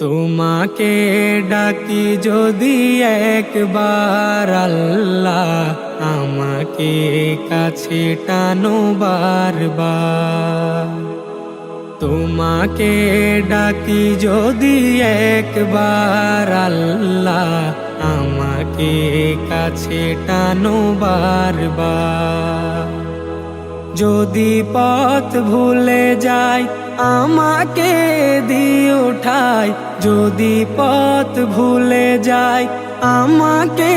তোমাকে ডাকি যদি একবার আল্লাহ, আমাকে কাছে টানো বারবার। তোমাকে ডাকি যদি একবার আল্লাহ, আমাকে কাছে টানো বারবার। যদি পথ ভুলে যাই আমাকে দিও ঠাই, যদি পথ ভুলে যাই আমাকে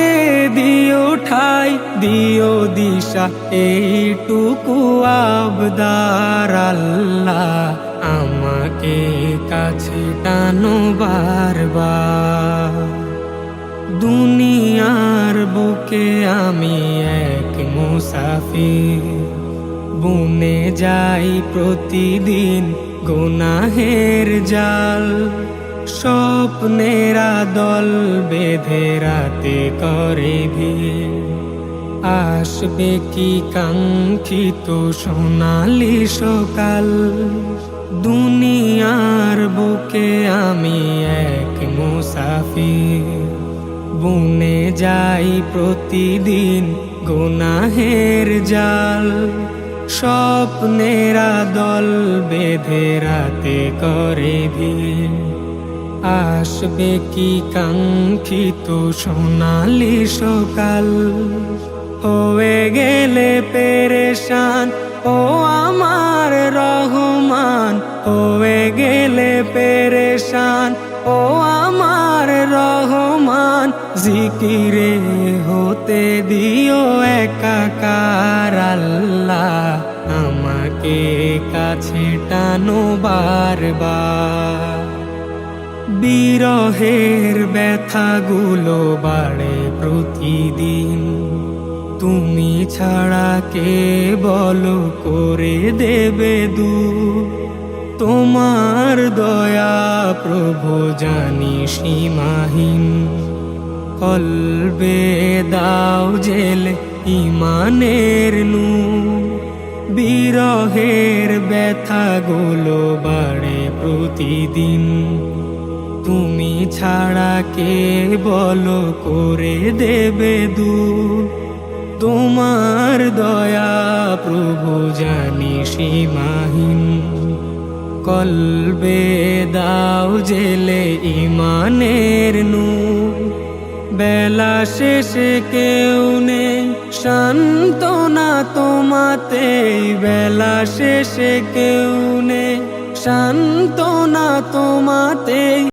দিও ঠাই, দিও দিশা এইটুকু আবদার আল্লাহ, আমাকে কাছে টানো বারবার। দুনিয়ার বুকে আমি এক মুসাফির, বুনে যাই প্রতিদিন গুনাহের জাল। স্বপ্নেরা দল বেঁধে রাতে করে ভিড়, আসবে কি কাঙ্ক্ষিত সোনালি সকাল। দুনিয়ার বুকে আমি এক মুসাফির, বুনে যাই প্রতিদিন গুনাহের জাল। স্বপ্নেরা দল বেঁধে রাতে করে ভিড়, আসবে কি কাঙ্ক্ষিত সোনালি সকাল। হয়ে গেলে পেরেশান ও আমার রহমান, হয়ে গেলে পেরেশান ও আমার রহমান। জিকিরে হতে দিও একাকার আল্লাহ, আমাকে কাছে টানো বারবার। বিরহের ব্যথাগুলো বাড়ে প্রতিদিন, তুমি ছাড়া কে বলো করে দেবে দূর। তোমার দয়া প্রভু জানি সীমাহীন, কলবে দাও জেলে ইমানের নূর। বিরহের ব্যথাগুলো বাড়ে প্রতিদিন, তুমি ছাড়া কে বলো করে দেবে দূর। তোমার দয়া প্রভু জানি সীমাহীন, কলবে দাও জেলে ইমানের নূর। বেলা শেষে কেউ নেই সান্ত্বনা তোমাতেই, বেলা শেষে কেউ নেই সান্ত্বনা তোমাতেই।